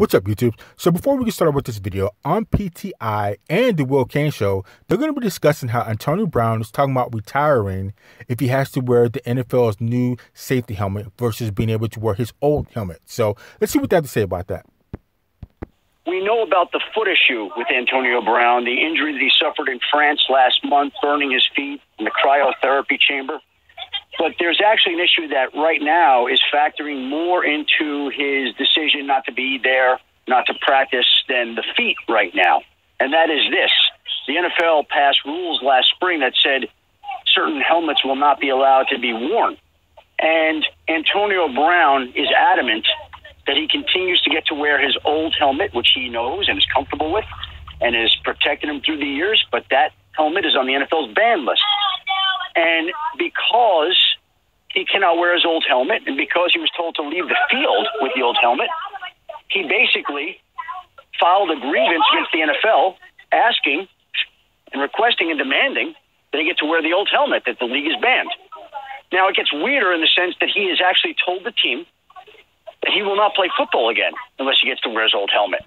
What's up, YouTube? So before we get started with this video, on PTI and the Will Cain Show, they're going to be discussing how Antonio Brown is talking about retiring if he has to wear the NFL's new safety helmet versus being able to wear his old helmet. So let's see what they have to say about that. We know about the foot issue with Antonio Brown, the injury that he suffered in France last month, burning his feet in the cryotherapy chamber. But there's actually an issue that right now is factoring more into his decision not to be there, not to practice, than the feet right now. And that is this. The NFL passed rules last spring that said certain helmets will not be allowed to be worn. And Antonio Brown is adamant that he continues to get to wear his old helmet, which he knows and is comfortable with and has protected him through the years. But that helmet is on the NFL's ban list. And because he cannot wear his old helmet, and because he was told to leave the field with the old helmet, he basically filed a grievance against the NFL, asking and requesting and demanding that he get to wear the old helmet, that the league is banned. Now, it gets weirder in the sense that he has actually told the team that he will not play football again unless he gets to wear his old helmet.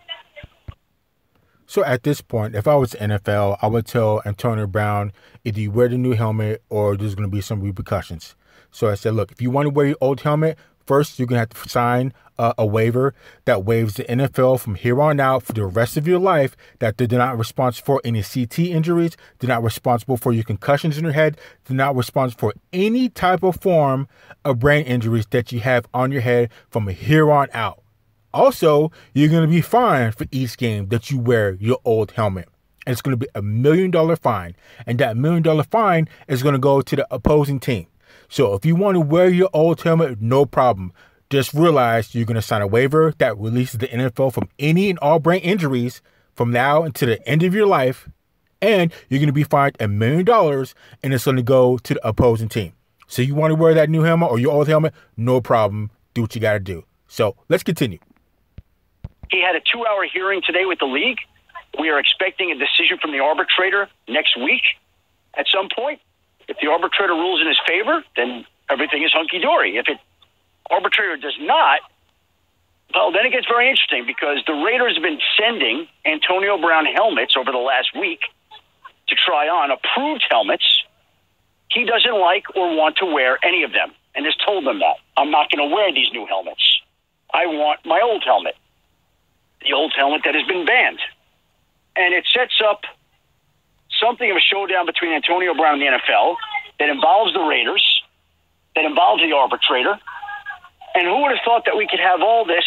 So at this point, if I was the NFL, I would tell Antonio Brown, either you wear the new helmet or there's going to be some repercussions. So I said, look, if you want to wear your old helmet, first you're going to have to sign a waiver that waives the NFL from here on out for the rest of your life, that they're not responsible for any CT injuries, they're not responsible for your concussions in your head, they're not responsible for any type of form of brain injuries that you have on your head from here on out. Also, you're going to be fined for each game that you wear your old helmet. And it's going to be $1 million fine. And that $1 million fine is going to go to the opposing team. So if you want to wear your old helmet, no problem. Just realize you're going to sign a waiver that releases the NFL from any and all brain injuries from now until the end of your life. And you're going to be fined $1 million, and it's going to go to the opposing team. So you want to wear that new helmet or your old helmet, no problem. Do what you got to do. So let's continue. He had a 2-hour hearing today with the league. We are expecting a decision from the arbitrator next week at some point. If the arbitrator rules in his favor, then everything is hunky-dory. If the arbitrator does not, well, then it gets very interesting, because the Raiders have been sending Antonio Brown helmets over the last week to try on, approved helmets. He doesn't like or want to wear any of them, and has told them that. I'm not going to wear these new helmets. I want my old helmet, the old helmet that has been banned. And it sets up something of a showdown between Antonio Brown and the NFL that involves the Raiders, that involves the arbitrator. And who would have thought that we could have all this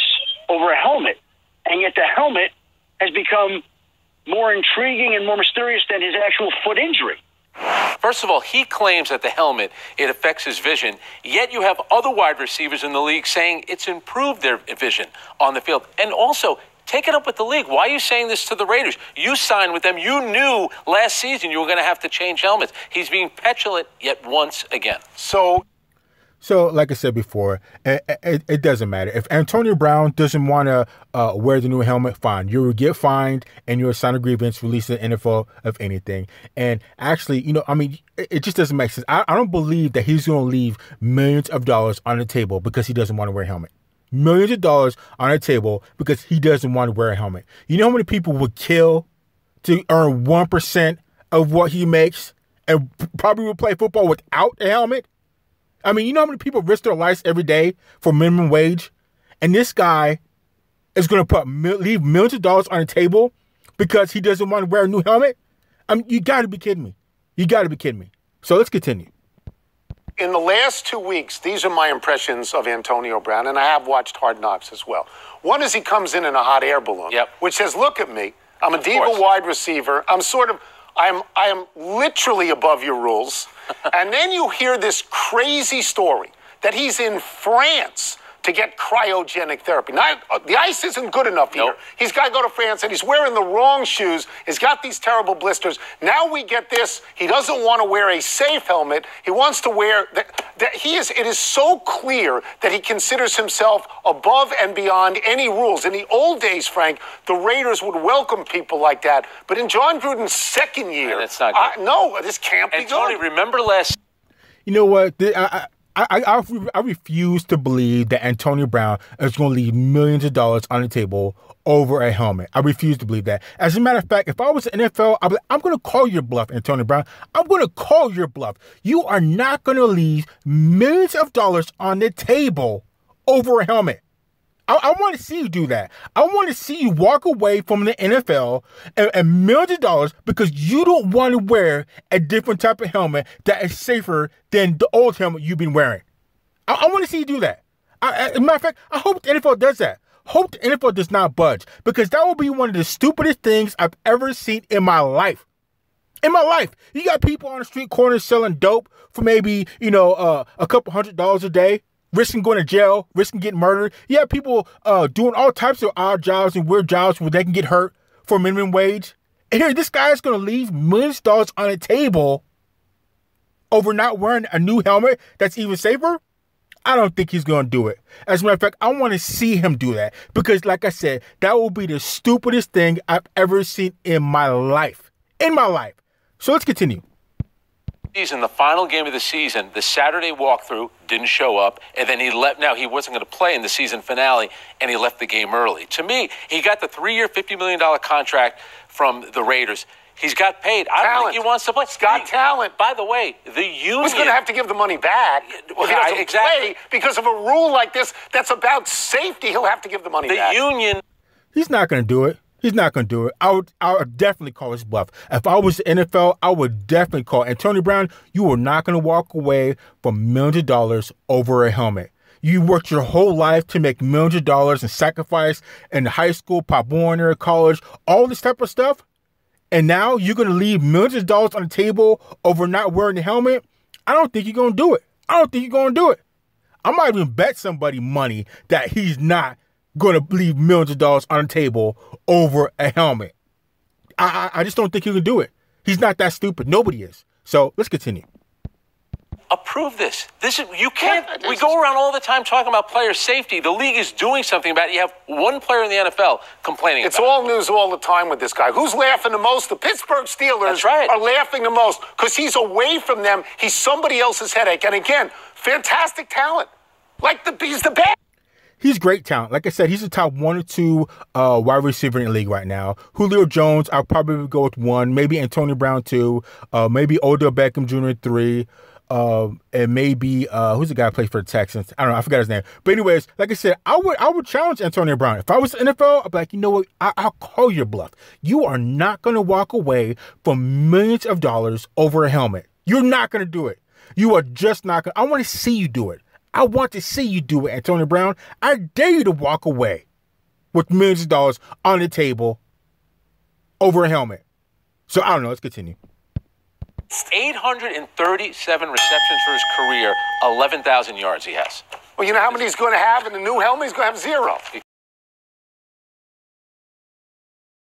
over a helmet? And yet the helmet has become more intriguing and more mysterious than his actual foot injury. First of all, he claims that the helmet, it affects his vision, yet you have other wide receivers in the league saying it's improved their vision on the field. And also, take it up with the league. Why are you saying this to the Raiders? You signed with them. You knew last season you were going to have to change helmets. He's being petulant yet once again. So like I said before, it doesn't matter. If Antonio Brown doesn't want to wear the new helmet, fine. You will get fined and you'll sign a grievance, release the NFL of anything. And actually, you know, I mean, it just doesn't make sense. I don't believe that he's going to leave millions of dollars on the table because he doesn't want to wear a helmet. Millions of dollars on the table because he doesn't want to wear a helmet. You know how many people would kill to earn 1% of what he makes and probably would play football without a helmet? I mean, you know how many people risk their lives every day for minimum wage? And this guy is going to leave millions of dollars on the table because he doesn't want to wear a new helmet? I mean, you got to be kidding me. You got to be kidding me. So let's continue. In the last 2 weeks, these are my impressions of Antonio Brown, and I have watched Hard Knocks as well. One is he comes in a hot air balloon, which says, look at me. I'm a diva wide receiver. I am literally above your rules. And then you hear this crazy story that he's in France to get cryogenic therapy. Now, the ice isn't good enough here. Nope. He's got to go to France, and he's wearing the wrong shoes. He's got these terrible blisters. Now we get this. He doesn't want to wear a safe helmet. He wants to wear it is so clear that he considers himself above and beyond any rules. In the old days, Frank, the Raiders would welcome people like that. But in John Gruden's second year, that's not good. No, this can't be good. Tony, remember last... You know what? I refuse to believe that Antonio Brown is going to leave millions of dollars on the table over a helmet. I refuse to believe that. As a matter of fact, if I was the NFL, I'm going to call your bluff, Antonio Brown. I'm going to call your bluff. You are not going to leave millions of dollars on the table over a helmet. I want to see you do that. I want to see you walk away from the NFL and millions of dollars because you don't want to wear a different type of helmet that is safer than the old helmet you've been wearing. I want to see you do that. As a matter of fact, I hope the NFL does that. Hope the NFL does not budge because that will be one of the stupidest things I've ever seen in my life. In my life, you got people on the street corners selling dope for maybe, a couple $100s a day. Risking going to jail, risking getting murdered. You have people doing all types of odd jobs and weird jobs where they can get hurt for minimum wage. And here, this guy is going to leave millions of dollars on the table over not wearing a new helmet that's even safer. I don't think he's going to do it. As a matter of fact, I want to see him do that because, like I said, that will be the stupidest thing I've ever seen in my life. In my life. So let's continue. In the final game of the season, the Saturday walkthrough didn't show up, and then he left. Now, he wasn't going to play in the season finale, and he left the game early. To me, he got the 3-year, $50 million contract from the Raiders. He's got paid. I don't think he wants to play. He's got talent. By the way, the union... He's going to have to give the money back if he doesn't play because of a rule like this that's about safety. He'll have to give the money back. The union... He's not going to do it. He's not going to do it. I would definitely call his bluff. If I was the NFL, I would definitely call Antonio Brown. You are not going to walk away from millions of dollars over a helmet. You worked your whole life to make millions of dollars and sacrifice in high school, Pop Warner, college, all this type of stuff. And now you're going to leave millions of dollars on the table over not wearing the helmet. I don't think you're going to do it. I might even bet somebody money that he's not going to leave millions of dollars on the table over a helmet. I just don't think he can do it. He's not that stupid. Nobody is. So let's continue. Approve this. You can't. We go around all the time talking about player safety. The league is doing something about it. You have one player in the NFL complaining about it. It's all news all the time with this guy. Who's laughing the most? The Pittsburgh Steelers are laughing the most because he's away from them. He's somebody else's headache. And again, fantastic talent. He's the best. He's great talent. Like I said, he's the top 1 or 2 wide receiver in the league right now. Julio Jones, I'll probably go with 1. Maybe Antonio Brown 2. Maybe Odell Beckham Jr. 3. And maybe who's the guy who plays for the Texans? I don't know. I forgot his name. But anyways, like I said, I would challenge Antonio Brown. If I was the NFL, I'd be like, you know what? I'll call your bluff. You are not going to walk away from millions of dollars over a helmet. You're not going to do it. You are just not going to. I want to see you do it. I want to see you do it, Antonio Brown. I dare you to walk away with millions of dollars on the table over a helmet. So I don't know. Let's continue. 837 receptions for his career, 11,000 yards he has. Well, you know how many he's going to have in the new helmet? He's going to have 0.